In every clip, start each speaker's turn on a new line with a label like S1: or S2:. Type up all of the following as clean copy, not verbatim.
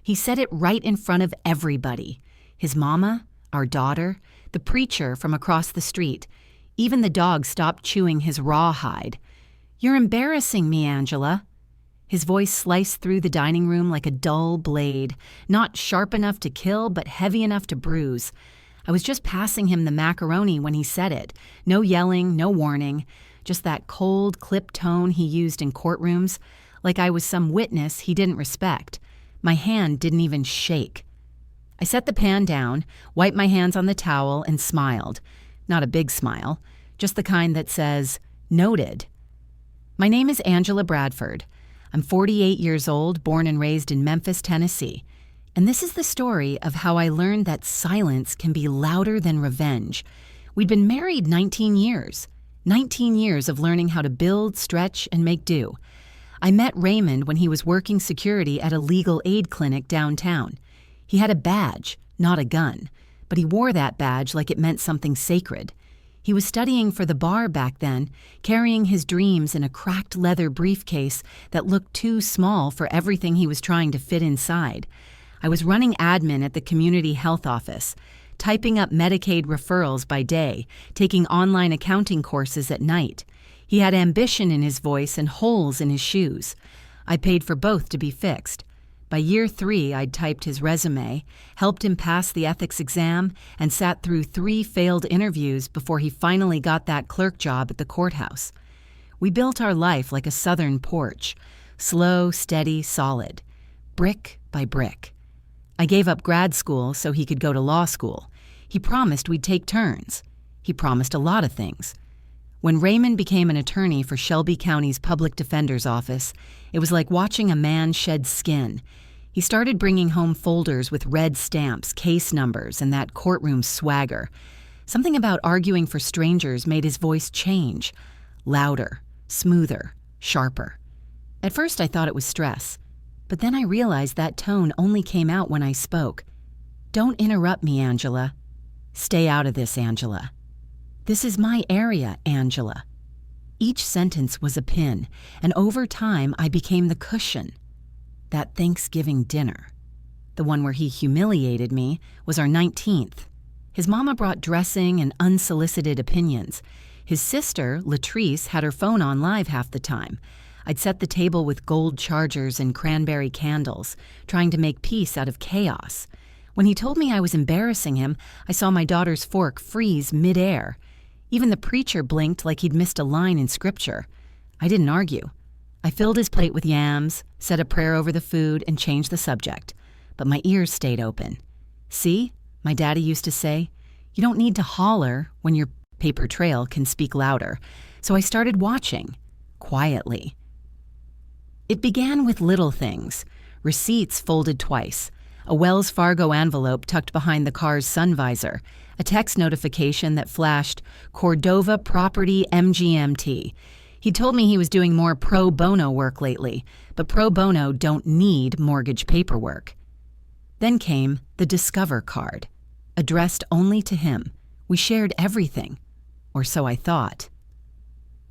S1: He said it right in front of everybody. His mama, our daughter, the preacher from across the street. Even the dog stopped chewing his rawhide. "You're embarrassing me, Angela." His voice sliced through the dining room like a dull blade, not sharp enough to kill, but heavy enough to bruise. I was just passing him the macaroni when he said it. No yelling, no warning, just that cold, clipped tone he used in courtrooms, like I was some witness he didn't respect. My hand didn't even shake. I set the pan down, wiped my hands on the towel, and smiled. Not a big smile, just the kind that says, "Noted." My name is Angela Bradford. I'm 48 years old, born and raised in Memphis, Tennessee. And this is the story of how I learned that silence can be louder than revenge. We'd been married 19 years. 19 years of learning how to build, stretch, and make do. I met Raymond when he was working security at a legal aid clinic downtown. He had a badge, not a gun, but he wore that badge like it meant something sacred. He was studying for the bar back then, carrying his dreams in a cracked leather briefcase that looked too small for everything he was trying to fit inside. I was running admin at the community health office, typing up Medicaid referrals by day, taking online accounting courses at night. He had ambition in his voice and holes in his shoes. I paid for both to be fixed. By year 3, I'd typed his resume, helped him pass the ethics exam, and sat through 3 failed interviews before he finally got that clerk job at the courthouse. We built our life like a southern porch, slow, steady, solid, brick by brick. I gave up grad school so he could go to law school. He promised we'd take turns. He promised a lot of things. When Raymond became an attorney for Shelby County's public defender's office, it was like watching a man shed skin. He started bringing home folders with red stamps, case numbers, and that courtroom swagger. Something about arguing for strangers made his voice change. Louder, smoother, sharper. At first I thought it was stress, but then I realized that tone only came out when I spoke. "Don't interrupt me, Angela. Stay out of this, Angela. This is my area, Angela." Each sentence was a pin, and over time I became the cushion. That Thanksgiving dinner, the one where he humiliated me, was our 19th. His mama brought dressing and unsolicited opinions. His sister, Latrice, had her phone on live half the time. I'd set the table with gold chargers and cranberry candles, trying to make peace out of chaos. When he told me I was embarrassing him, I saw my daughter's fork freeze midair. Even the preacher blinked like he'd missed a line in scripture. I didn't argue. I filled his plate with yams, said a prayer over the food, and changed the subject. But my ears stayed open. "See," my daddy used to say, "you don't need to holler when your paper trail can speak louder." So I started watching, quietly. It began with little things. Receipts folded twice, a Wells Fargo envelope tucked behind the car's sun visor, a text notification that flashed, "Cordova Property MGMT." He told me he was doing more pro bono work lately, but pro bono don't need mortgage paperwork. Then came the Discover card, addressed only to him. We shared everything, or so I thought.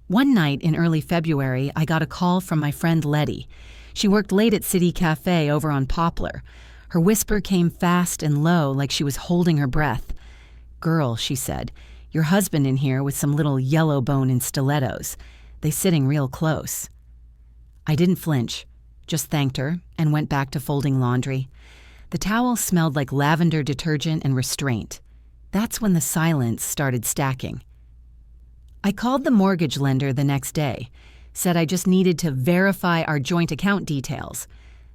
S1: One night in early February, I got a call from my friend Letty. She worked late at City Cafe over on Poplar. Her whisper came fast and low like she was holding her breath. "Girl," she said, "your husband in here with some little yellow bone in stilettos. They sitting real close." I didn't flinch, just thanked her and went back to folding laundry. The towel smelled like lavender detergent and restraint. That's when the silence started stacking. I called the mortgage lender the next day, said I just needed to verify our joint account details.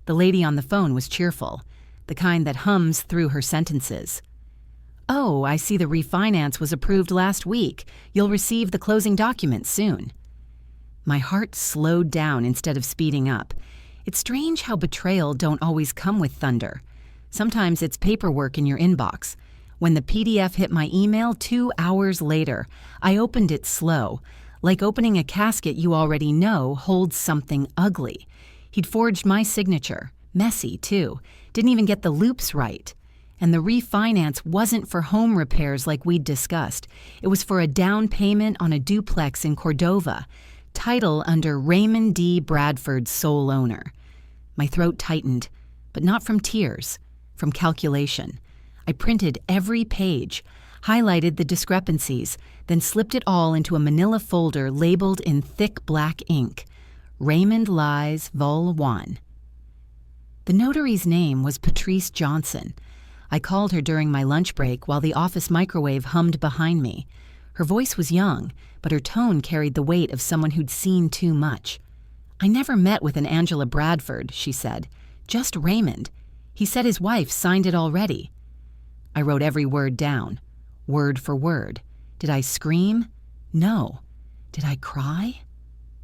S1: The lady on the phone was cheerful, the kind that hums through her sentences. "Oh, I see the refinance was approved last week. You'll receive the closing documents soon." My heart slowed down instead of speeding up. It's strange how betrayal don't always come with thunder. Sometimes it's paperwork in your inbox. When the PDF hit my email 2 hours later, I opened it slow, like opening a casket you already know holds something ugly. He'd forged my signature, messy too, didn't even get the loops right. And the refinance wasn't for home repairs like we'd discussed. It was for a down payment on a duplex in Cordova, title under Raymond D. Bradford, sole owner. My throat tightened. but not from tears, from calculation. I printed every page, highlighted the discrepancies, then slipped it all into a manila folder labeled in thick black ink, Raymond Lies Vol. 1. The notary's name was Patrice Johnson. I called her during my lunch break while the office microwave hummed behind me. Her voice was young, but her tone carried the weight of someone who'd seen too much. "I never met with an Angela Bradford," she said. "Just Raymond. He said his wife signed it already." I wrote every word down, word for word. Did I scream? No. Did I cry?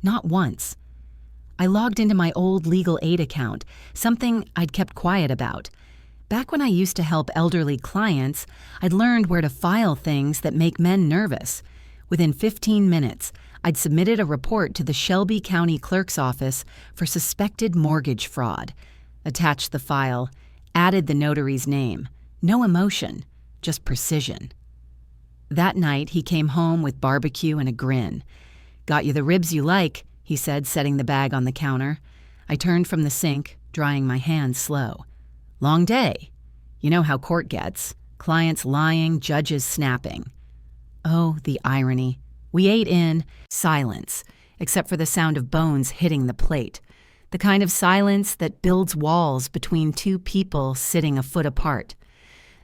S1: Not once. I logged into my old legal aid account, something I'd kept quiet about. Back when I used to help elderly clients, I'd learned where to file things that make men nervous. Within 15 minutes, I'd submitted a report to the Shelby County Clerk's Office for suspected mortgage fraud, attached the file, added the notary's name. No emotion, just precision. That night, he came home with barbecue and a grin. "Got you the ribs you like," he said, setting the bag on the counter. I turned from the sink, drying my hands slow. "Long day. You know how court gets. Clients lying, judges snapping." Oh, the irony. We ate in silence, except for the sound of bones hitting the plate. The kind of silence that builds walls between two people sitting a foot apart.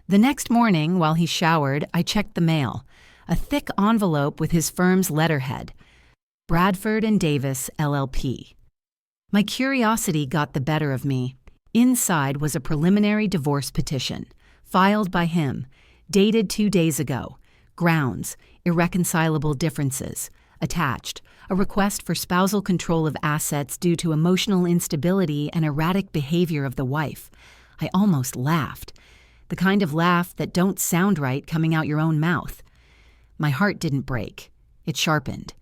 S1: The next morning, while he showered, I checked the mail. A thick envelope with his firm's letterhead. Bradford and Davis, LLP. My curiosity got the better of me. Inside was a preliminary divorce petition, filed by him, dated 2 days ago. Grounds, irreconcilable differences. Attached, a request for spousal control of assets due to emotional instability and erratic behavior of the wife. I almost laughed. The kind of laugh that don't sound right coming out your own mouth. My heart didn't break. It sharpened.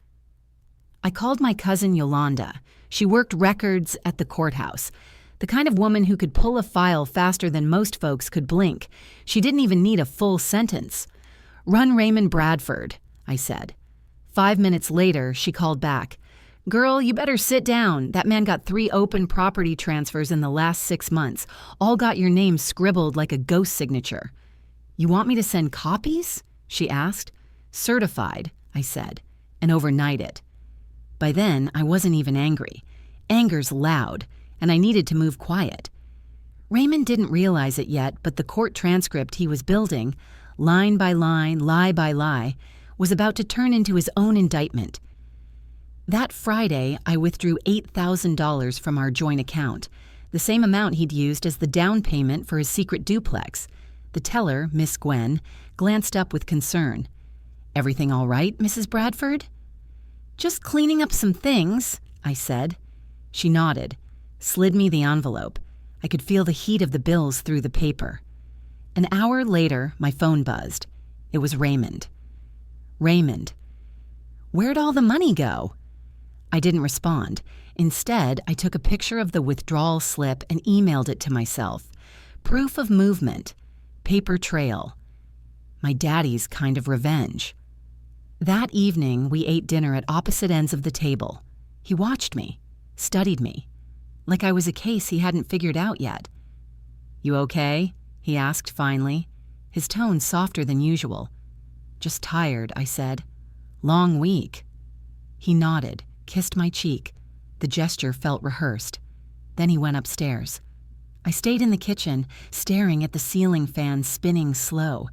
S1: I called my cousin Yolanda. She worked records at the courthouse. The kind of woman who could pull a file faster than most folks could blink. She didn't even need a full sentence. "Run Raymond Bradford," I said. 5 minutes later, she called back. "Girl, you better sit down. That man got 3 open property transfers in the last 6 months. All got your name scribbled like a ghost signature." "You want me to send copies?" she asked. "Certified," I said, and overnight it. By then, I wasn't even angry. Anger's loud, and I needed to move quiet. Raymond didn't realize it yet, but the court transcript he was building, line by line, lie by lie, was about to turn into his own indictment. That Friday, I withdrew $8,000 from our joint account, the same amount he'd used as the down payment for his secret duplex. The teller, Miss Gwen, glanced up with concern. "Everything all right, Mrs. Bradford?" "Just cleaning up some things," I said. She nodded, slid me the envelope. I could feel the heat of the bills through the paper. An hour later, my phone buzzed. It was Raymond. Raymond. "Where'd all the money go?" I didn't respond. Instead, I took a picture of the withdrawal slip and emailed it to myself. Proof of movement. Paper trail. My daddy's kind of revenge. That evening, we ate dinner at opposite ends of the table. He watched me, studied me, like I was a case he hadn't figured out yet. "You okay?" he asked finally, his tone softer than usual. "Just tired," I said. "Long week." He nodded, kissed my cheek. The gesture felt rehearsed. Then he went upstairs. I stayed in the kitchen, staring at the ceiling fan spinning slow.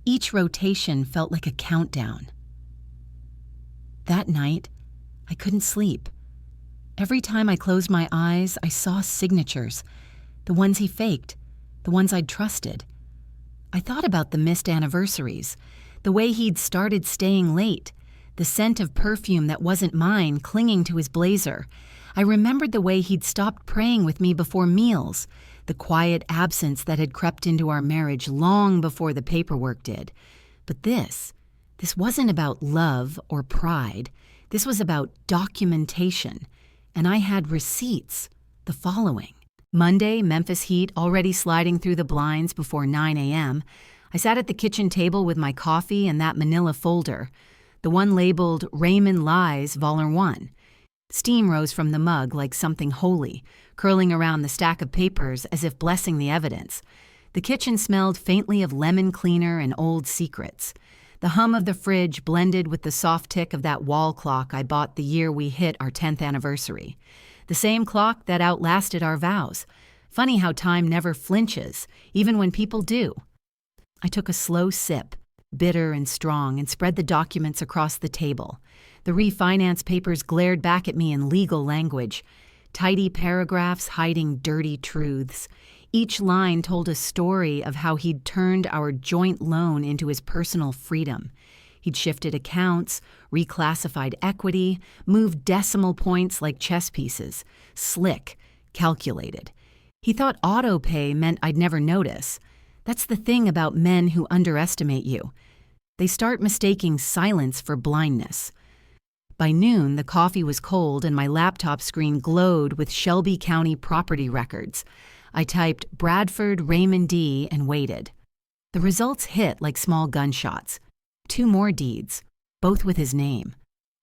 S1: Each rotation felt like a countdown. That night, I couldn't sleep. Every time I closed my eyes, I saw signatures. The ones he faked, the ones I'd trusted. I thought about the missed anniversaries, the way he'd started staying late, the scent of perfume that wasn't mine clinging to his blazer. I remembered the way he'd stopped praying with me before meals, the quiet absence that had crept into our marriage long before the paperwork did. But this wasn't about love or pride. This was about documentation. And I had receipts, the following. Monday, Memphis heat already sliding through the blinds before 9 a.m. I sat at the kitchen table with my coffee and that manila folder, the one labeled Raymond Lies Vol. 1. Steam rose from the mug like something holy, curling around the stack of papers as if blessing the evidence. The kitchen smelled faintly of lemon cleaner and old secrets. The hum of the fridge blended with the soft tick of that wall clock I bought the year we hit our 10th anniversary. The same clock that outlasted our vows. Funny how time never flinches, even when people do. I took a slow sip, bitter and strong, and spread the documents across the table. The refinance papers glared back at me in legal language, tidy paragraphs hiding dirty truths. Each line told a story of how he'd turned our joint loan into his personal freedom. He'd shifted accounts, reclassified equity, moved decimal points like chess pieces. Slick, calculated. He thought auto-pay meant I'd never notice. That's the thing about men who underestimate you. They start mistaking silence for blindness. By noon, the coffee was cold and my laptop screen glowed with Shelby County property records. I typed Bradford Raymond D. and waited. The results hit like small gunshots. 2 more deeds, both with his name.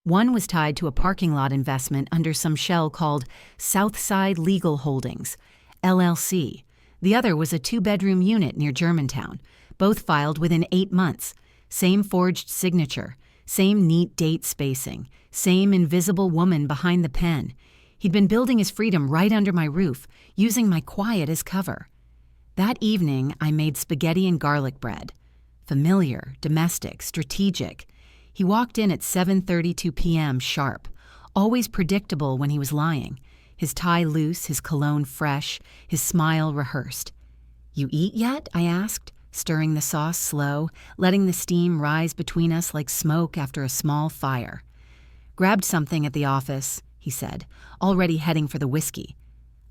S1: One was tied to a parking lot investment under some shell called Southside Legal Holdings, LLC. The other was a 2-bedroom unit near Germantown, both filed within 8 months. Same forged signature, same neat date spacing, same invisible woman behind the pen. He'd been building his freedom right under my roof, using my quiet as cover. That evening, I made spaghetti and garlic bread. Familiar, domestic, strategic. He walked in at 7:32 p.m. sharp, always predictable when he was lying. His tie loose, his cologne fresh, his smile rehearsed. "You eat yet?" I asked, stirring the sauce slow, letting the steam rise between us like smoke after a small fire. "Grabbed something at the office," he said, already heading for the whiskey.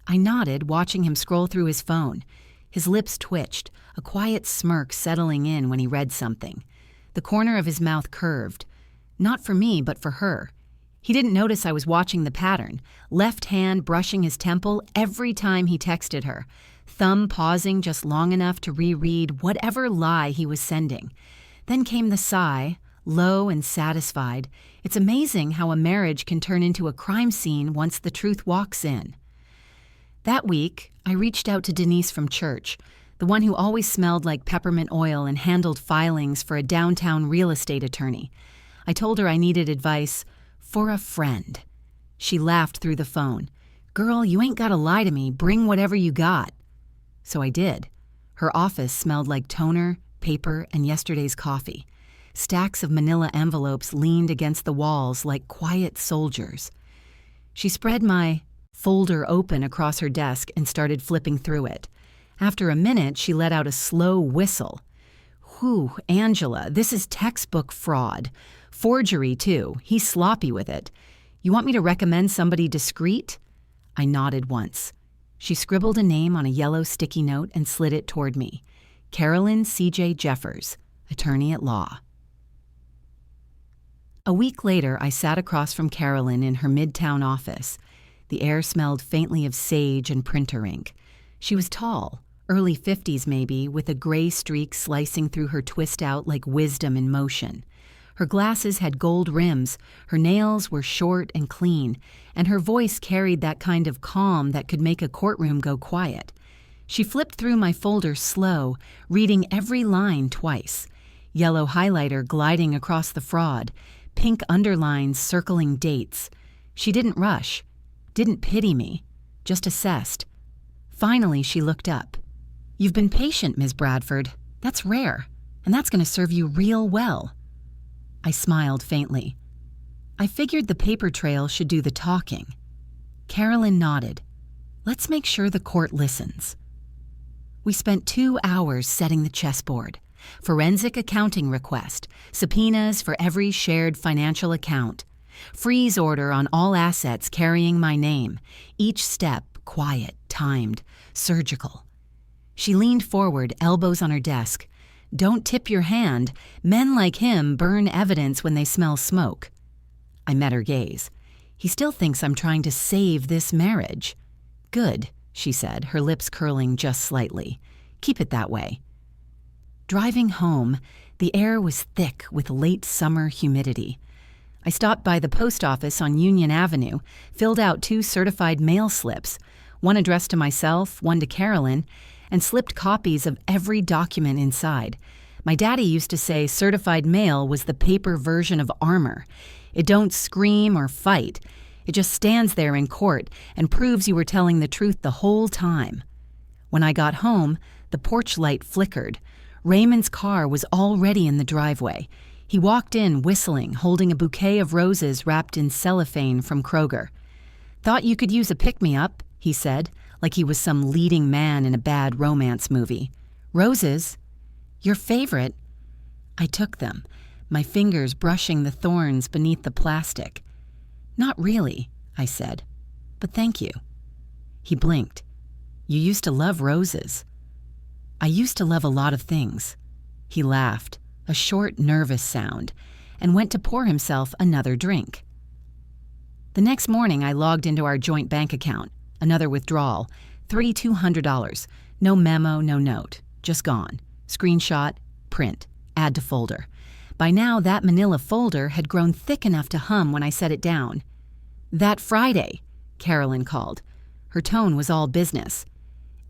S1: I nodded, watching him scroll through his phone. His lips twitched, a quiet smirk settling in when he read something. The corner of his mouth curved. Not for me, but for her. He didn't notice I was watching the pattern, left hand brushing his temple every time he texted her, thumb pausing just long enough to reread whatever lie he was sending. Then came the sigh, low and satisfied. It's amazing how a marriage can turn into a crime scene once the truth walks in. That week, I reached out to Denise from church, the one who always smelled like peppermint oil and handled filings for a downtown real estate attorney. I told her I needed advice for a friend. She laughed through the phone. "Girl, you ain't gotta lie to me. Bring whatever you got." So I did. Her office smelled like toner, paper, and yesterday's coffee. Stacks of manila envelopes leaned against the walls like quiet soldiers. She spread my folder open across her desk and started flipping through it. After a minute, she let out a slow whistle. "Whew, Angela, this is textbook fraud. Forgery, too. He's sloppy with it. You want me to recommend somebody discreet?" I nodded once. She scribbled a name on a yellow sticky note and slid it toward me. Carolyn C.J. Jeffers, attorney at law. A week later, I sat across from Carolyn in her midtown office. The air smelled faintly of sage and printer ink. She was tall, early 50s maybe, with a gray streak slicing through her twist out like wisdom in motion. Her glasses had gold rims, her nails were short and clean, and her voice carried that kind of calm that could make a courtroom go quiet. She flipped through my folder slow, reading every line twice. Yellow highlighter gliding across the fraud, pink underlines circling dates. She didn't rush, didn't pity me, just assessed. Finally, she looked up. "You've been patient, Ms. Bradford. That's rare, and that's going to serve you real well." I smiled faintly. I figured the paper trail should do the talking. Carolyn nodded. "Let's make sure the court listens." We spent 2 hours setting the chessboard. Forensic accounting request, subpoenas for every shared financial account, freeze order on all assets carrying my name, each step quiet, timed, surgical. She leaned forward, elbows on her desk. "Don't tip your hand. Men like him burn evidence when they smell smoke." I met her gaze. "He still thinks I'm trying to save this marriage." "Good," she said, her lips curling just slightly. "Keep it that way." Driving home, the air was thick with late summer humidity. I stopped by the post office on Union Avenue, filled out 2 certified mail slips. one addressed to myself, one to Carolyn, and slipped copies of every document inside. My daddy used to say certified mail was the paper version of armor. It don't scream or fight. It just stands there in court and proves you were telling the truth the whole time. When I got home, the porch light flickered. Raymond's car was already in the driveway. He walked in whistling, holding a bouquet of roses wrapped in cellophane from Kroger. "Thought you could use a pick-me-up," he said, like he was some leading man in a bad romance movie. "Roses? Your favorite?" I took them, my fingers brushing the thorns beneath the plastic. "Not really," I said, "but thank you." He blinked. "You used to love roses." "I used to love a lot of things." He laughed, a short, nervous sound, and went to pour himself another drink. The next morning, I logged into our joint bank account. Another withdrawal, $3,200. No memo, no note. Just gone. Screenshot, print, add to folder. By now, that manila folder had grown thick enough to hum when I set it down. "That Friday," Carolyn called. Her tone was all business.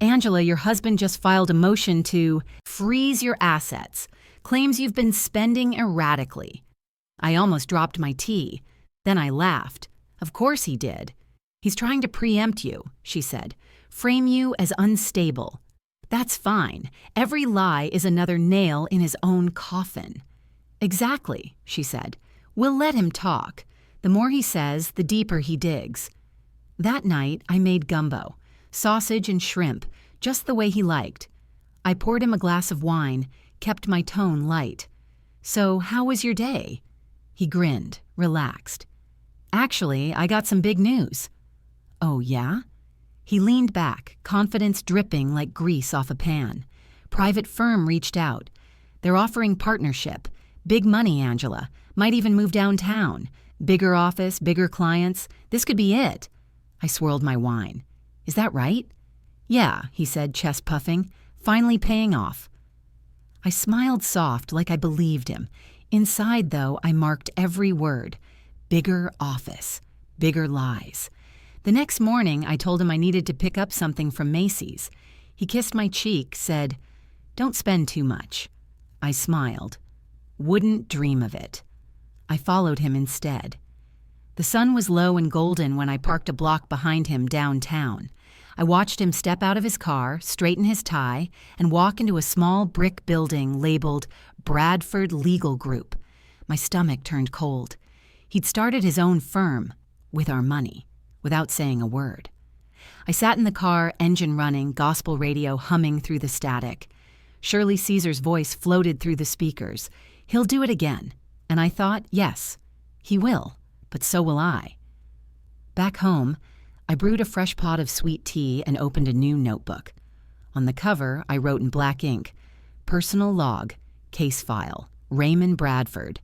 S1: "Angela, your husband just filed a motion to freeze your assets. Claims you've been spending erratically." I almost dropped my tea. Then I laughed. "Of course he did. He's trying to preempt you," she said. "Frame you as unstable. That's fine. Every lie is another nail in his own coffin." "Exactly," she said. "We'll let him talk. The more he says, the deeper he digs." That night, I made gumbo, sausage and shrimp, just the way he liked. I poured him a glass of wine, kept my tone light. "So, how was your day?" He grinned, relaxed. "Actually, I got some big news." "Oh, yeah?" He leaned back, confidence dripping like grease off a pan. "Private firm reached out. They're offering partnership. Big money, Angela. Might even move downtown. Bigger office, bigger clients. This could be it." I swirled my wine. "Is that right?" "Yeah," he said, chest puffing. "Finally paying off." I smiled soft, like I believed him. Inside, though, I marked every word. Bigger office. Bigger lies. The next morning, I told him I needed to pick up something from Macy's. He kissed my cheek, said, "Don't spend too much." I smiled. Wouldn't dream of it. I followed him instead. The sun was low and golden when I parked a block behind him downtown. I watched him step out of his car, straighten his tie, and walk into a small brick building labeled Bradford Legal Group. My stomach turned cold. He'd started his own firm, with our money, without saying a word. I sat in the car, engine running, gospel radio humming through the static. Shirley Caesar's voice floated through the speakers. "He'll do it again." And I thought, yes, he will, but so will I. Back home, I brewed a fresh pot of sweet tea and opened a new notebook. On the cover, I wrote in black ink, "Personal log, case file, Raymond Bradford."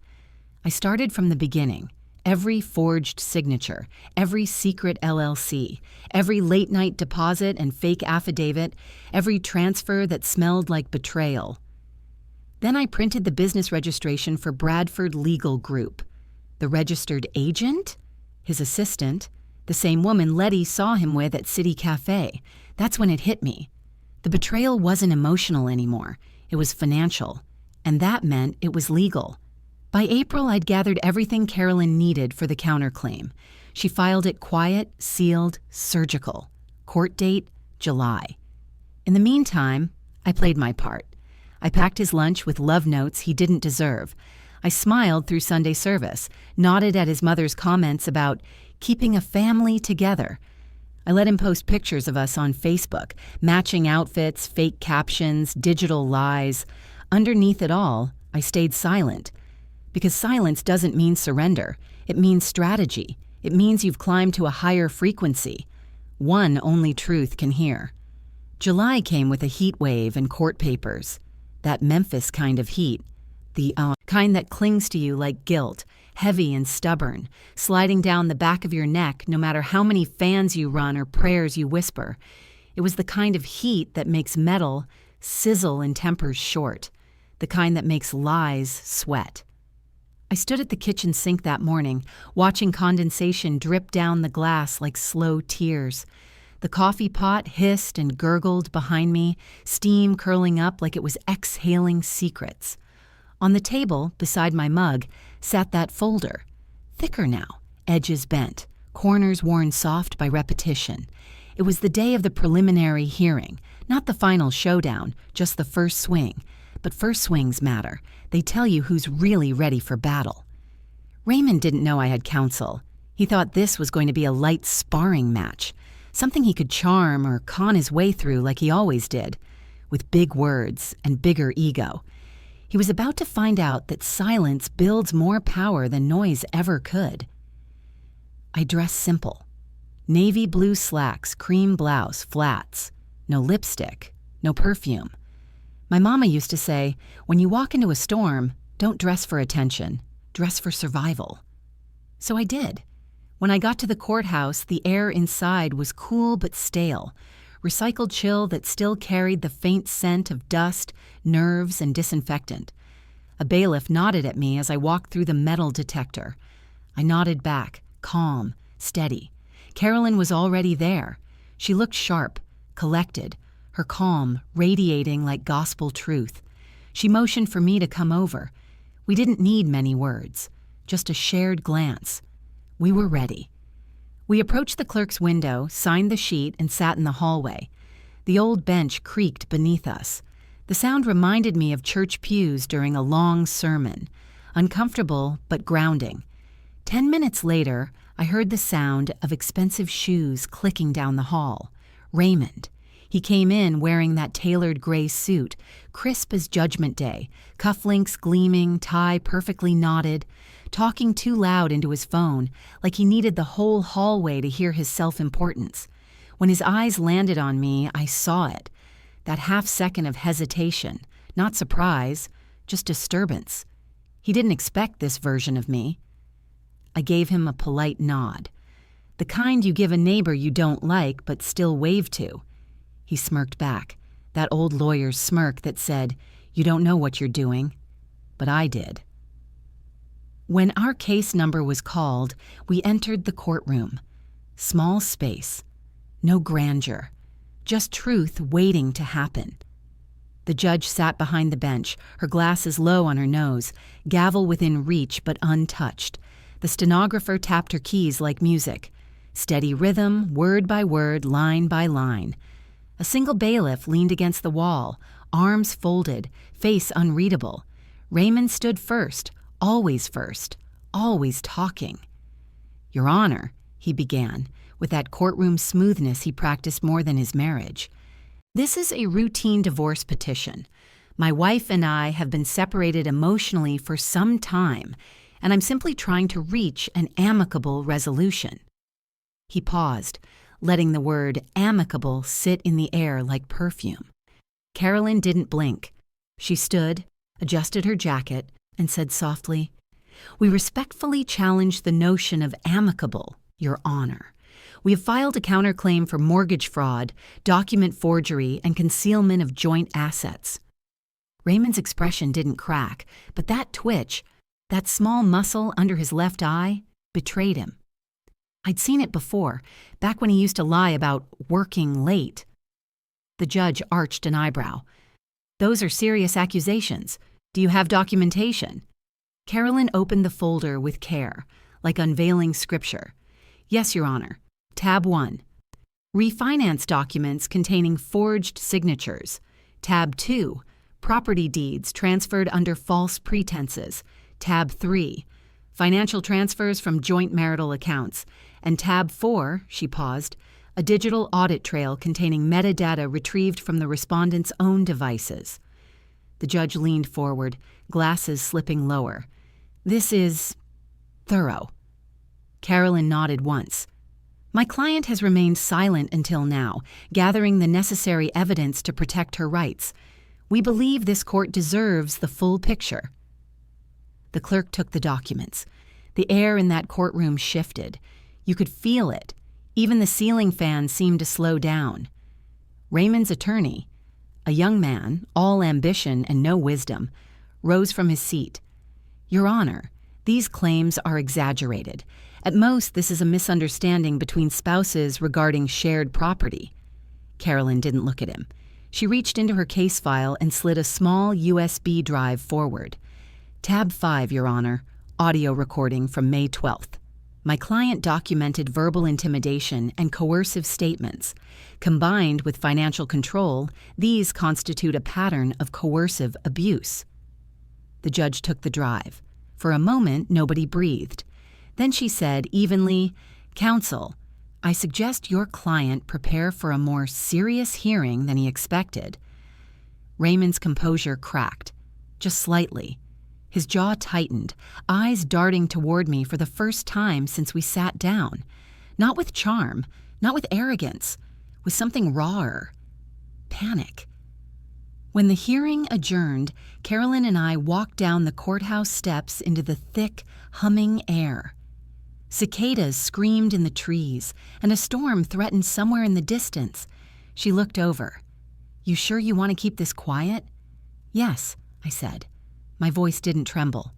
S1: I started from the beginning. Every forged signature, every secret LLC, every late-night deposit and fake affidavit, every transfer that smelled like betrayal. Then I printed the business registration for Bradford Legal Group. The registered agent? His assistant? The same woman Letty saw him with at City Cafe. That's when it hit me. The betrayal wasn't emotional anymore. It was financial. And that meant it was legal. By April, I'd gathered everything Carolyn needed for the counterclaim. She filed it quiet, sealed, surgical. Court date, July. In the meantime, I played my part. I packed his lunch with love notes he didn't deserve. I smiled through Sunday service, nodded at his mother's comments about keeping a family together. I let him post pictures of us on Facebook, matching outfits, fake captions, digital lies. Underneath it all, I stayed silent. Because silence doesn't mean surrender. It means strategy. It means you've climbed to a higher frequency. One only truth can hear. July came with a heat wave and court papers. That Memphis kind of heat. The kind that clings to you like guilt, heavy and stubborn, sliding down the back of your neck no matter how many fans you run or prayers you whisper. It was the kind of heat that makes metal sizzle in tempers short. The kind that makes lies sweat. I stood at the kitchen sink that morning, watching condensation drip down the glass like slow tears. The coffee pot hissed and gurgled behind me, steam curling up like it was exhaling secrets. On the table, beside my mug, sat that folder. Thicker now, edges bent, corners worn soft by repetition. It was the day of the preliminary hearing, not the final showdown, just the first swing. But first swings matter. They tell you who's really ready for battle. Raymond didn't know I had counsel. He thought this was going to be a light sparring match, something he could charm or con his way through like he always did, with big words and bigger ego. He was about to find out that silence builds more power than noise ever could. I dressed simple. Navy blue slacks, cream blouse, flats. No lipstick, no perfume. My mama used to say, when you walk into a storm, don't dress for attention, dress for survival. So I did. When I got to the courthouse, the air inside was cool but stale, recycled chill that still carried the faint scent of dust, nerves, and disinfectant. A bailiff nodded at me as I walked through the metal detector. I nodded back, calm, steady. Carolyn was already there. She looked sharp, collected, her calm radiating like gospel truth. She motioned for me to come over. We didn't need many words, just a shared glance. We were ready. We approached the clerk's window, signed the sheet, and sat in the hallway. The old bench creaked beneath us. The sound reminded me of church pews during a long sermon, uncomfortable but grounding. 10 minutes later, I heard the sound of expensive shoes clicking down the hall. Raymond. He came in wearing that tailored gray suit, crisp as Judgment Day, cufflinks gleaming, tie perfectly knotted, talking too loud into his phone, like he needed the whole hallway to hear his self-importance. When his eyes landed on me, I saw it. That half-second of hesitation, not surprise, just disturbance. He didn't expect this version of me. I gave him a polite nod. The kind you give a neighbor you don't like but still wave to. He smirked back, that old lawyer's smirk that said, "You don't know what you're doing." But I did. When our case number was called, we entered the courtroom. Small space. No grandeur. Just truth waiting to happen. The judge sat behind the bench, her glasses low on her nose, gavel within reach but untouched. The stenographer tapped her keys like music. Steady rhythm, word by word, line by line. A single bailiff leaned against the wall, arms folded, face unreadable. Raymond stood first, always talking. "Your Honor," he began, with that courtroom smoothness he practiced more than his marriage. "This is a routine divorce petition. My wife and I have been separated emotionally for some time, and I'm simply trying to reach an amicable resolution." He paused, letting the word amicable sit in the air like perfume. Carolyn didn't blink. She stood, adjusted her jacket, and said softly, "We respectfully challenge the notion of amicable, Your Honor. We have filed a counterclaim for mortgage fraud, document forgery, and concealment of joint assets." Raymond's expression didn't crack, but that twitch, that small muscle under his left eye, betrayed him. I'd seen it before, back when he used to lie about working late. The judge arched an eyebrow. "Those are serious accusations. Do you have documentation?" Carolyn opened the folder with care, like unveiling scripture. "Yes, Your Honor. Tab 1. Refinance documents containing forged signatures. Tab 2. Property deeds transferred under false pretenses. Tab 3. Financial transfers from joint marital accounts. And Tab 4, she paused, a digital audit trail containing metadata retrieved from the respondent's own devices." The judge leaned forward, glasses slipping lower. "This is thorough." Carolyn nodded once. "My client has remained silent until now, gathering the necessary evidence to protect her rights. We believe this court deserves the full picture." The clerk took the documents. The air in that courtroom shifted. You could feel it. Even the ceiling fan seemed to slow down. Raymond's attorney, a young man, all ambition and no wisdom, rose from his seat. "Your Honor, these claims are exaggerated. At most, this is a misunderstanding between spouses regarding shared property." Carolyn didn't look at him. She reached into her case file and slid a small USB drive forward. "Tab 5, Your Honor. Audio recording from May 12th. My client documented verbal intimidation and coercive statements. Combined with financial control, these constitute a pattern of coercive abuse." The judge took the drive. For a moment, nobody breathed. Then she said evenly, "Counsel, I suggest your client prepare for a more serious hearing than he expected." Raymond's composure cracked, just slightly. His jaw tightened, eyes darting toward me for the first time since we sat down. Not with charm, not with arrogance, with something rawer. Panic. When the hearing adjourned, Carolyn and I walked down the courthouse steps into the thick, humming air. Cicadas screamed in the trees, and a storm threatened somewhere in the distance. She looked over. "You sure you want to keep this quiet?" "Yes," I said. My voice didn't tremble.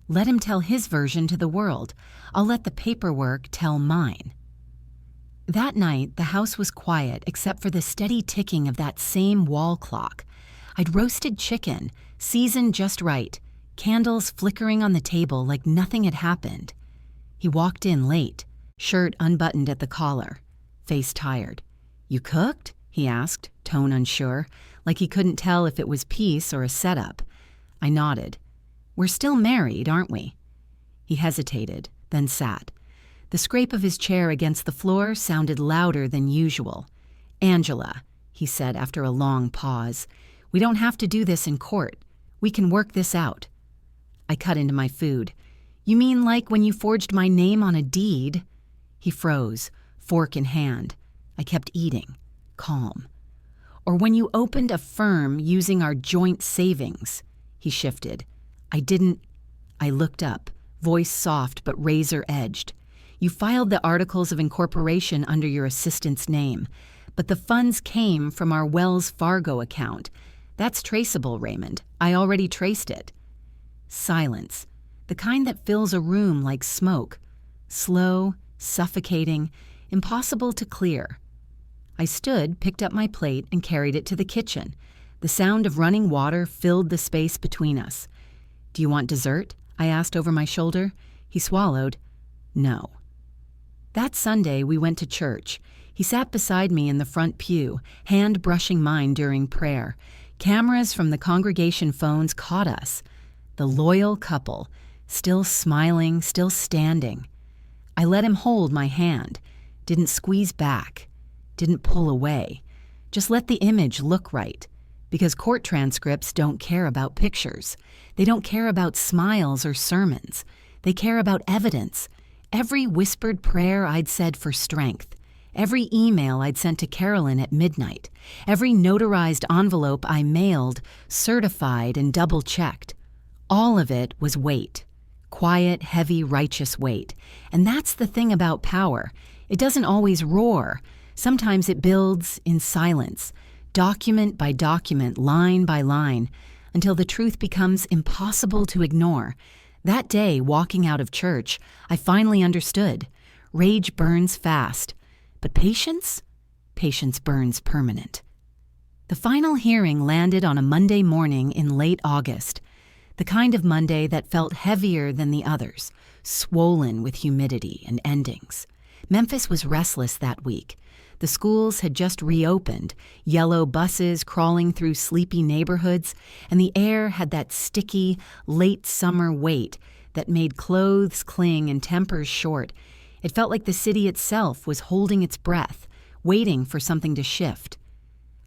S1: "Let him tell his version to the world. I'll let the paperwork tell mine." That night, the house was quiet except for the steady ticking of that same wall clock. I'd roasted chicken, seasoned just right, candles flickering on the table like nothing had happened. He walked in late, shirt unbuttoned at the collar, face tired. "You cooked?" he asked, tone unsure, like he couldn't tell if it was peace or a setup. I nodded. "We're still married, aren't we?" He hesitated, then sat. The scrape of his chair against the floor sounded louder than usual. "Angela," he said after a long pause, "we don't have to do this in court. We can work this out." I cut into my food. "You mean like when you forged my name on a deed?" He froze, fork in hand. I kept eating, calm. "Or when you opened a firm using our joint savings?" He shifted. I looked up, voice soft but razor-edged. "You filed the articles of incorporation under your assistant's name, but the funds came from our Wells Fargo account. That's traceable, Raymond. I already traced it." Silence, the kind that fills a room like smoke. Slow, suffocating, impossible to clear. I stood, picked up my plate, and carried it to the kitchen. The sound of running water filled the space between us. "Do you want dessert?" I asked over my shoulder. He swallowed. "No." That Sunday, we went to church. He sat beside me in the front pew, hand brushing mine during prayer. Cameras from the congregation phones caught us. The loyal couple, still smiling, still standing. I let him hold my hand, didn't squeeze back, didn't pull away. Just let the image look right. Because court transcripts don't care about pictures. They don't care about smiles or sermons. They care about evidence. Every whispered prayer I'd said for strength. Every email I'd sent to Carolyn at midnight. Every notarized envelope I mailed, certified, and double-checked. All of it was weight. Quiet, heavy, righteous weight. And that's the thing about power. It doesn't always roar. Sometimes it builds in silence. Document by document, line by line, until the truth becomes impossible to ignore. That day, walking out of church, I finally understood. Rage burns fast, but patience? Patience burns permanent. The final hearing landed on a Monday morning in late August, the kind of Monday that felt heavier than the others, swollen with humidity and endings. Memphis was restless that week. The schools had just reopened, yellow buses crawling through sleepy neighborhoods, and the air had that sticky, late summer weight that made clothes cling and tempers short. It felt like the city itself was holding its breath, waiting for something to shift.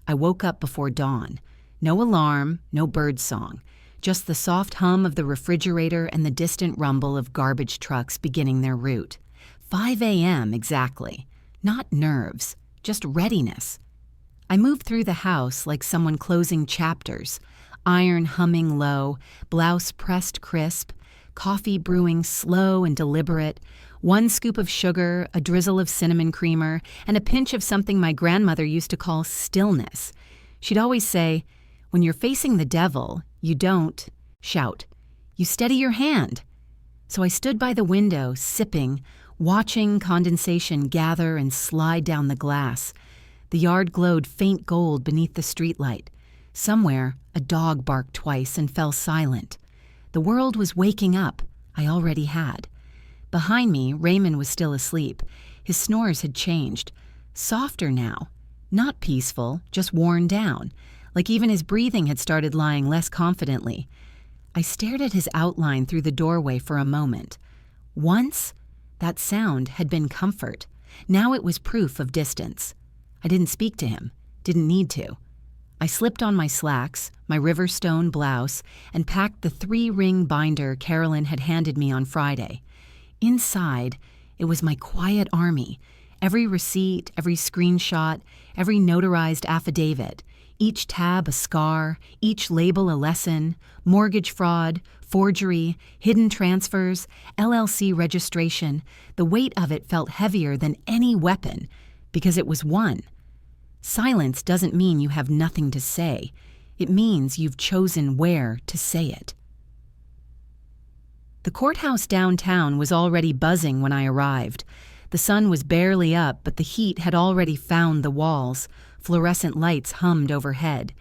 S1: I woke up before dawn. No alarm, no bird song, just the soft hum of the refrigerator and the distant rumble of garbage trucks beginning their route. 5 a.m. exactly. Not nerves, just readiness. I moved through the house like someone closing chapters, iron humming low, blouse pressed crisp, coffee brewing slow and deliberate, 1 scoop of sugar, a drizzle of cinnamon creamer, and a pinch of something my grandmother used to call stillness. She'd always say, "When you're facing the devil, you don't shout. You steady your hand." So I stood by the window, sipping, watching condensation gather and slide down the glass. The yard glowed faint gold beneath the streetlight. Somewhere, a dog barked twice and fell silent. The world was waking up. I already had. Behind me, Raymond was still asleep. His snores had changed. Softer now. Not peaceful, just worn down. Like even his breathing had started lying less confidently. I stared at his outline through the doorway for a moment. Once, that sound had been comfort. Now it was proof of distance. I didn't speak to him. Didn't need to. I slipped on my slacks, my Riverstone blouse, and packed the 3-ring binder Carolyn had handed me on Friday. Inside, it was my quiet army. Every receipt, every screenshot, every notarized affidavit. Each tab a scar, each label a lesson, mortgage fraud, forgery, hidden transfers, LLC registration. The weight of it felt heavier than any weapon, because it was one. Silence doesn't mean you have nothing to say. It means you've chosen where to say it. The courthouse downtown was already buzzing when I arrived. The sun was barely up, but the heat had already found the walls. Fluorescent lights hummed overhead.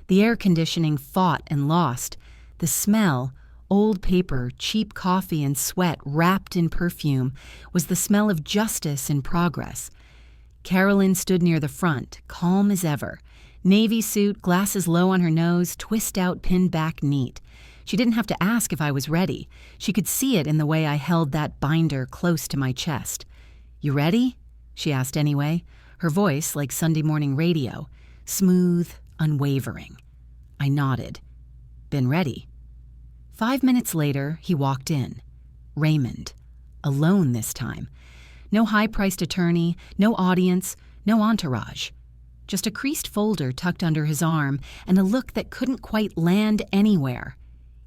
S1: The air conditioning fought and lost. The smell, old paper, cheap coffee, and sweat wrapped in perfume, was the smell of justice in progress. Carolyn stood near the front, calm as ever. Navy suit, glasses low on her nose, twist out, pinned back neat. She didn't have to ask if I was ready. She could see it in the way I held that binder close to my chest. "You ready?" she asked anyway, her voice like Sunday morning radio, smooth, unwavering. I nodded. Been ready. 5 minutes later, he walked in. Raymond. Alone this time. No high-priced attorney, no audience, no entourage. Just a creased folder tucked under his arm and a look that couldn't quite land anywhere.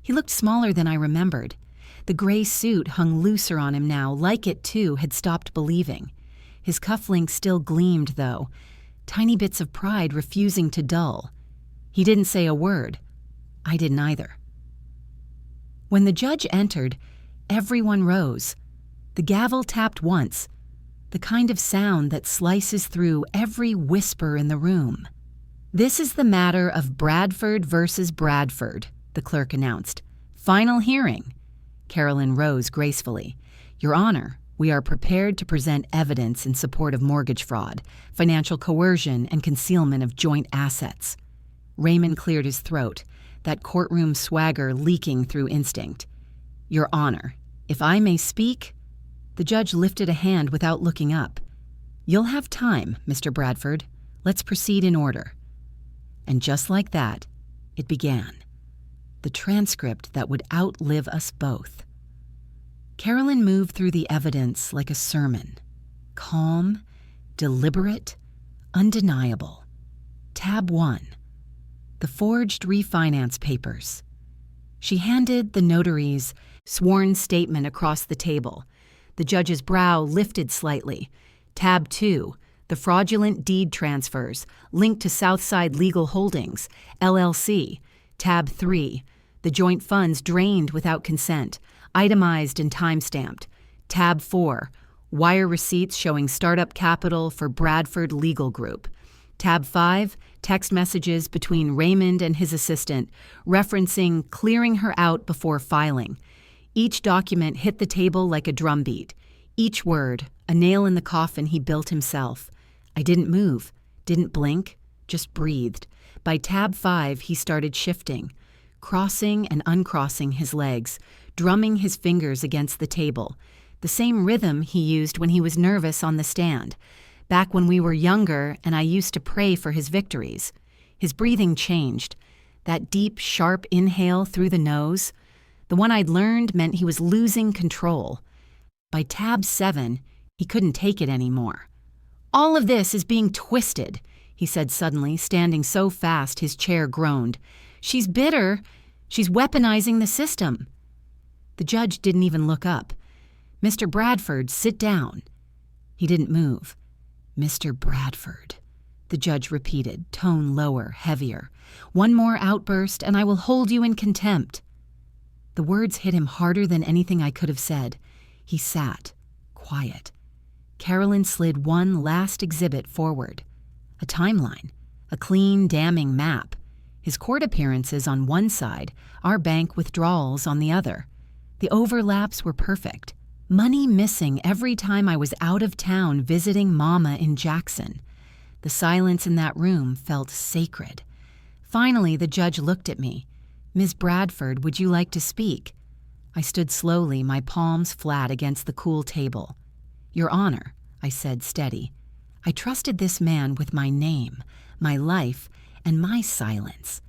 S1: He looked smaller than I remembered. The gray suit hung looser on him now, like it too had stopped believing. His cufflinks still gleamed, though, tiny bits of pride refusing to dull. He didn't say a word. I didn't either. When the judge entered, everyone rose. The gavel tapped once, the kind of sound that slices through every whisper in the room. "This is the matter of Bradford versus Bradford," the clerk announced. "Final hearing." Carolyn rose gracefully. "Your Honor, we are prepared to present evidence in support of mortgage fraud, financial coercion, and concealment of joint assets." Raymond cleared his throat, that courtroom swagger leaking through instinct. "Your Honor, if I may speak..." The judge lifted a hand without looking up. "You'll have time, Mr. Bradford. Let's proceed in order." And just like that, it began. The transcript that would outlive us both. Carolyn moved through the evidence like a sermon. Calm, deliberate, undeniable. Tab 1. The forged refinance papers. She handed the notary's sworn statement across the table. The judge's brow lifted slightly. Tab 2. The fraudulent deed transfers linked to Southside Legal Holdings, LLC. Tab 3. The joint funds drained without consent, itemized and time-stamped. Tab 4. Wire receipts showing startup capital for Bradford Legal Group. Tab 5. Text messages between Raymond and his assistant, referencing clearing her out before filing. Each document hit the table like a drumbeat. Each word, a nail in the coffin he built himself. I didn't move, didn't blink, just breathed. By tab 5, he started shifting, crossing and uncrossing his legs, drumming his fingers against the table. The same rhythm he used when he was nervous on the stand, back when we were younger and I used to pray for his victories. His breathing changed. That deep, sharp inhale through the nose, the one I'd learned meant he was losing control. By tab 7, he couldn't take it anymore. "All of this is being twisted," he said suddenly, standing so fast his chair groaned. "She's bitter. She's weaponizing the system." The judge didn't even look up. "Mr. Bradford, sit down." He didn't move. "Mr. Bradford," the judge repeated, tone lower, heavier. "One more outburst and I will hold you in contempt." The words hit him harder than anything I could have said. He sat, quiet. Carolyn slid one last exhibit forward. A timeline, a clean, damning map. His court appearances on one side, our bank withdrawals on the other. The overlaps were perfect. Money missing every time I was out of town visiting Mama in Jackson. The silence in that room felt sacred. Finally, the judge looked at me. "Ms. Bradford, would you like to speak?" I stood slowly, my palms flat against the cool table. "Your Honor," I said, steady. I trusted this man with my name, my life, and my silence.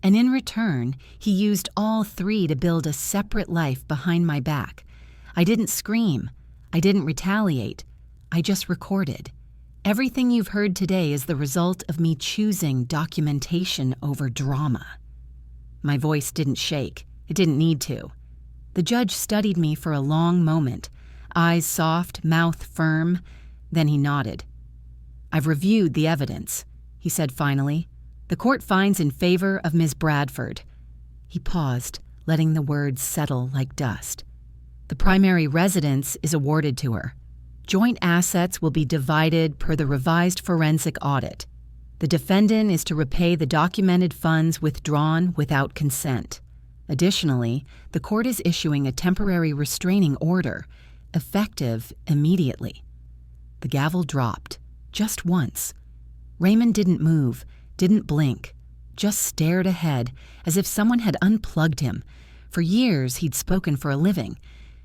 S1: And in return, he used all three to build a separate life behind my back. I didn't scream. I didn't retaliate. I just recorded. Everything you've heard today is the result of me choosing documentation over drama. My voice didn't shake. It didn't need to. The judge studied me for a long moment, eyes soft, mouth firm. Then he nodded. "I've reviewed the evidence," he said finally. "The court finds in favor of Ms. Bradford." He paused, letting the words settle like dust. "The primary residence is awarded to her. Joint assets will be divided per the revised forensic audit. The defendant is to repay the documented funds withdrawn without consent. Additionally, the court is issuing a temporary restraining order, effective immediately." The gavel dropped, just once. Raymond didn't move, didn't blink, just stared ahead as if someone had unplugged him. For years, he'd spoken for a living.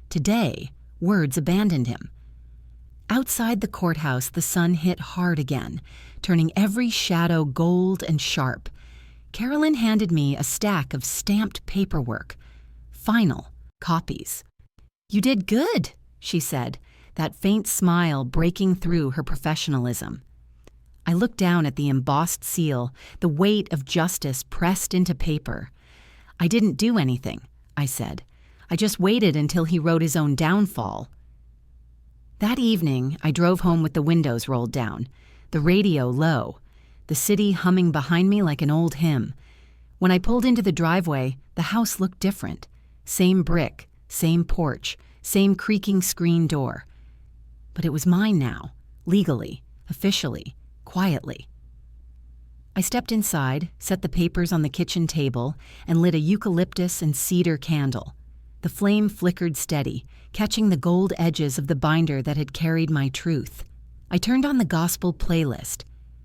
S1: Today, words abandoned him. Outside the courthouse, the sun hit hard again, turning every shadow gold and sharp. Carolyn handed me a stack of stamped paperwork. Final copies. "You did good," she said, that faint smile breaking through her professionalism. I looked down at the embossed seal, the weight of justice pressed into paper. "I didn't do anything," I said. "I just waited until he wrote his own downfall." That evening, I drove home with the windows rolled down, the radio low, the city humming behind me like an old hymn. When I pulled into the driveway, the house looked different. Same brick, same porch, same creaking screen door. But it was mine now, legally, officially, quietly. I stepped inside, set the papers on the kitchen table, and lit a eucalyptus and cedar candle. The flame flickered steady, catching the gold edges of the binder that had carried my truth. I turned on the gospel playlist.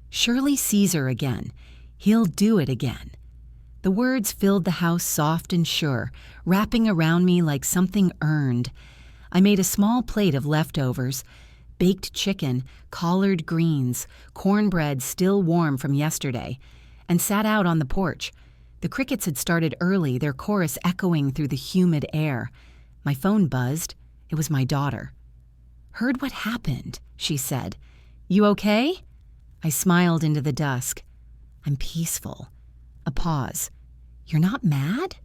S1: "Surely Caesar again. He'll do it again." The words filled the house soft and sure, wrapping around me like something earned. I made a small plate of leftovers, baked chicken, collard greens, cornbread still warm from yesterday, and sat out on the porch. The crickets had started early, their chorus echoing through the humid air. My phone buzzed. It was my daughter. "Heard what happened," she said. "You okay?" I smiled into the dusk. "I'm peaceful." A pause. "You're not mad?"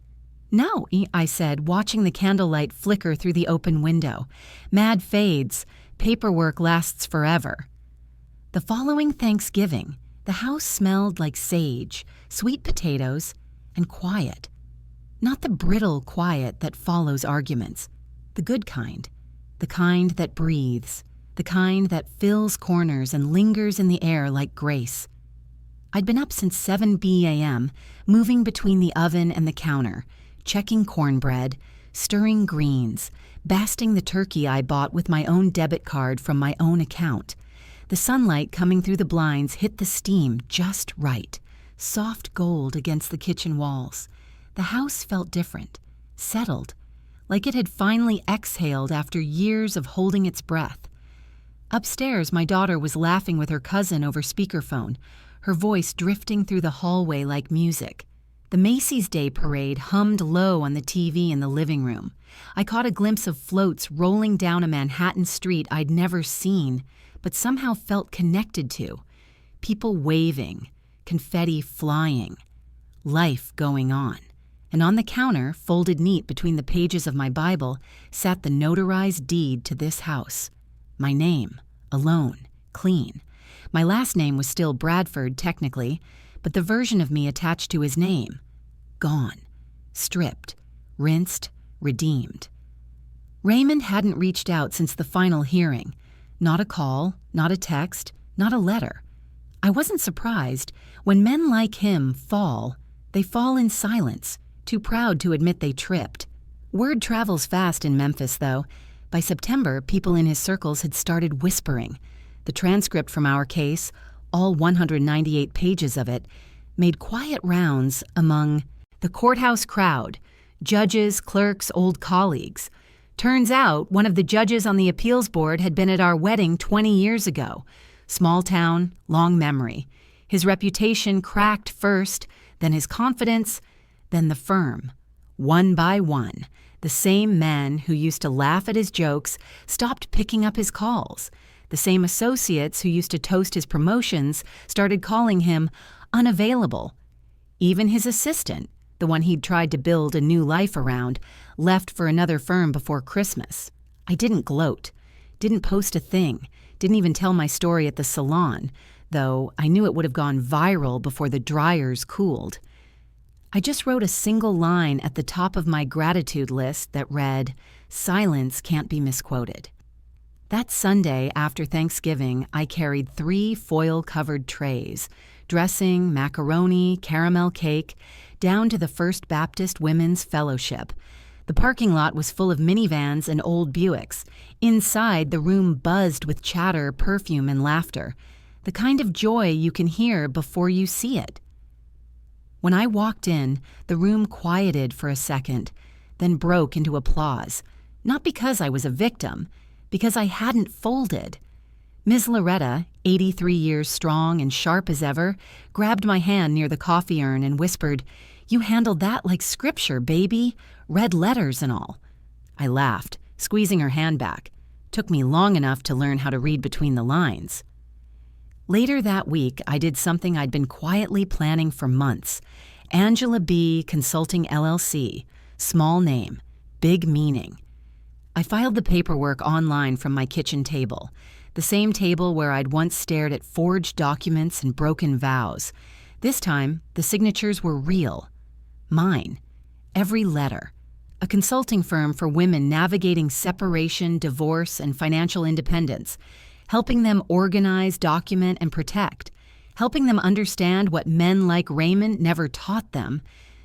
S1: "No," I said, watching the candlelight flicker through the open window. "Mad fades. Paperwork lasts forever." The following Thanksgiving, the house smelled like sage, sweet potatoes, and quiet. Not the brittle quiet that follows arguments. The good kind. The kind that breathes. The kind that fills corners and lingers in the air like grace. I'd been up since 7 p.m., moving between the oven and the counter, checking cornbread, stirring greens, basting the turkey I bought with my own debit card from my own account. The sunlight coming through the blinds hit the steam just right, soft gold against the kitchen walls. The house felt different, settled, like it had finally exhaled after years of holding its breath. Upstairs, my daughter was laughing with her cousin over speakerphone, her voice drifting through the hallway like music. The Macy's Day Parade hummed low on the TV in the living room. I caught a glimpse of floats rolling down a Manhattan street I'd never seen, but somehow felt connected to. People waving, confetti flying, life going on. And on the counter, folded neat between the pages of my Bible, sat the notarized deed to this house. My name, alone, clean. My last name was still Bradford, technically, but the version of me attached to his name. Gone. Stripped. Rinsed. Redeemed. Raymond hadn't reached out since the final hearing. Not a call, not a text, not a letter. I wasn't surprised. When men like him fall, they fall in silence, too proud to admit they tripped. Word travels fast in Memphis, though. By September, people in his circles had started whispering. The transcript from our case, all 198 pages of it, made quiet rounds among the courthouse crowd, judges, clerks, old colleagues. Turns out one of the judges on the appeals board had been at our wedding 20 years ago. Small town, long memory. His reputation cracked first, then his confidence, then the firm. One by one, the same men who used to laugh at his jokes stopped picking up his calls. The same associates who used to toast his promotions started calling him unavailable. Even his assistant, the one he'd tried to build a new life around, left for another firm before Christmas. I didn't gloat, didn't post a thing, didn't even tell my story at the salon, though I knew it would have gone viral before the dryers cooled. I just wrote a single line at the top of my gratitude list that read, "Silence can't be misquoted." That Sunday after Thanksgiving, I carried 3 foil-covered trays, dressing, macaroni, caramel cake, down to the First Baptist Women's Fellowship. The parking lot was full of minivans and old Buicks. Inside, the room buzzed with chatter, perfume, and laughter, the kind of joy you can hear before you see it. When I walked in, the room quieted for a second, then broke into applause, not because I was a victim, because I hadn't folded. Ms. Loretta, 83 years strong and sharp as ever, grabbed my hand near the coffee urn and whispered, "You handled that like scripture, baby, red letters and all." I laughed, squeezing her hand back. Took me long enough to learn how to read between the lines. Later that week, I did something I'd been quietly planning for months. Angela B. Consulting LLC, small name, big meaning. I filed the paperwork online from my kitchen table, the same table where I'd once stared at forged documents and broken vows. This time, the signatures were real. Mine. Every letter. A consulting firm for women navigating separation, divorce, and financial independence, helping them organize, document, and protect, helping them understand what men like Raymond never taught them.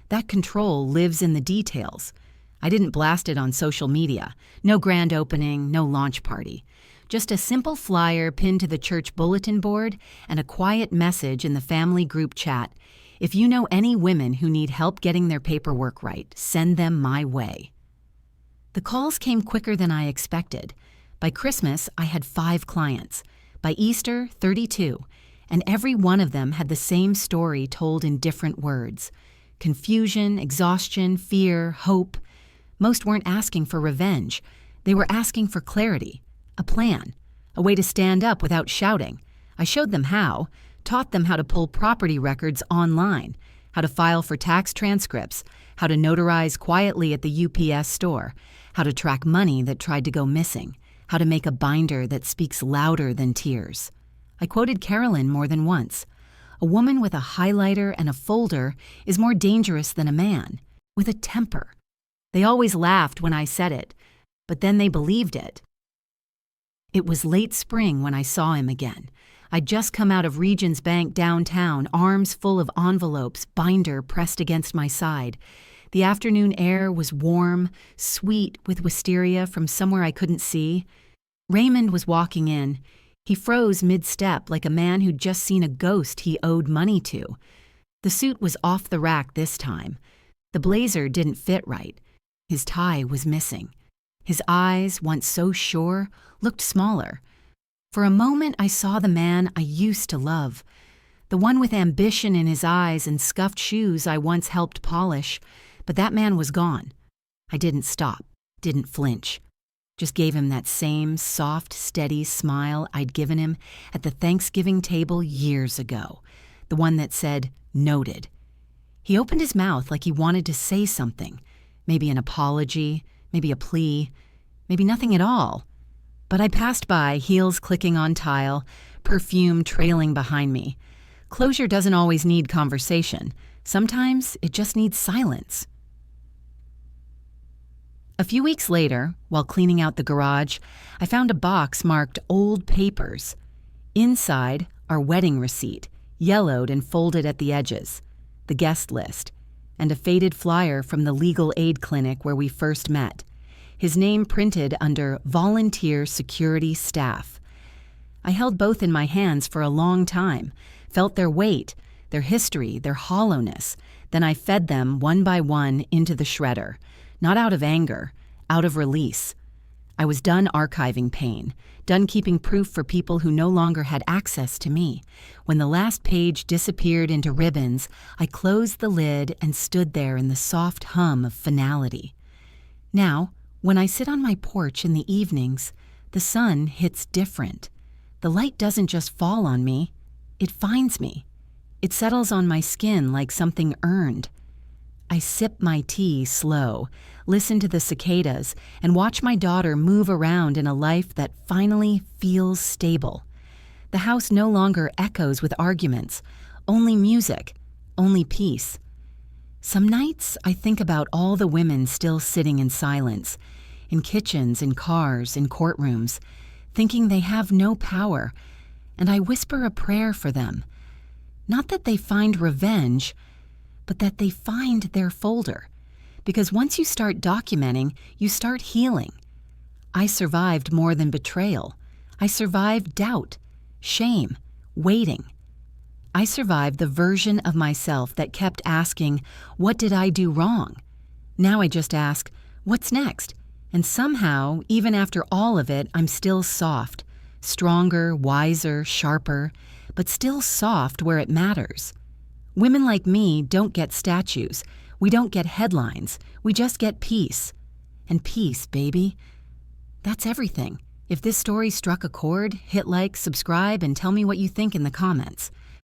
S1: That control lives in the details. I didn't blast it on social media. No grand opening, no launch party. Just a simple flyer pinned to the church bulletin board and a quiet message in the family group chat. If you know any women who need help getting their paperwork right, send them my way. The calls came quicker than I expected. By Christmas, I had 5 clients. By Easter, 32. And every one of them had the same story told in different words. Confusion, exhaustion, fear, hope. Most weren't asking for revenge. They were asking for clarity, a plan, a way to stand up without shouting. I showed them how, taught them how to pull property records online, how to file for tax transcripts, how to notarize quietly at the UPS store, how to track money that tried to go missing, how to make a binder that speaks louder than tears. I quoted Carolyn more than once. A woman with a highlighter and a folder is more dangerous than a man with a temper. They always laughed when I said it, but then they believed it. It was late spring when I saw him again. I'd just come out of Regions Bank downtown, arms full of envelopes, binder pressed against my side. The afternoon air was warm, sweet with wisteria from somewhere I couldn't see. Raymond was walking in. He froze mid-step like a man who'd just seen a ghost he owed money to. The suit was off the rack this time. The blazer didn't fit right. His tie was missing. His eyes, once so sure, looked smaller. For a moment, I saw the man I used to love, the one with ambition in his eyes and scuffed shoes I once helped polish, but that man was gone. I didn't stop, didn't flinch, just gave him that same soft, steady smile I'd given him at the Thanksgiving table years ago, the one that said, "Noted." He opened his mouth like he wanted to say something, maybe an apology, maybe a plea, maybe nothing at all. But I passed by, heels clicking on tile, perfume trailing behind me. Closure doesn't always need conversation. Sometimes it just needs silence. A few weeks later, while cleaning out the garage, I found a box marked Old Papers. Inside, our wedding receipt, yellowed and folded at the edges, the guest list, and a faded flyer from the legal aid clinic where we first met. His name printed under Volunteer Security Staff. I held both in my hands for a long time, felt their weight, their history, their hollowness. Then I fed them one by one into the shredder, not out of anger, out of release. I was done archiving pain, done keeping proof for people who no longer had access to me. When the last page disappeared into ribbons, I closed the lid and stood there in the soft hum of finality. Now, when I sit on my porch in the evenings, the sun hits different. The light doesn't just fall on me, it finds me. It settles on my skin like something earned. I sip my tea slow, listen to the cicadas, and watch my daughter move around in a life that finally feels stable. The house no longer echoes with arguments, only music, only peace. Some nights I think about all the women still sitting in silence, in kitchens, in cars, in courtrooms, thinking they have no power, and I whisper a prayer for them. Not that they find revenge, but that they find their folder. Because once you start documenting, you start healing. I survived more than betrayal. I survived doubt, shame, waiting. I survived the version of myself that kept asking, what did I do wrong? Now I just ask, what's next? And somehow, even after all of it, I'm still soft, stronger, wiser, sharper, but still soft where it matters. Women like me don't get statues. We don't get headlines. We just get peace. And peace, baby. That's everything. If this story struck a chord, hit like, subscribe, and tell me what you think in the comments.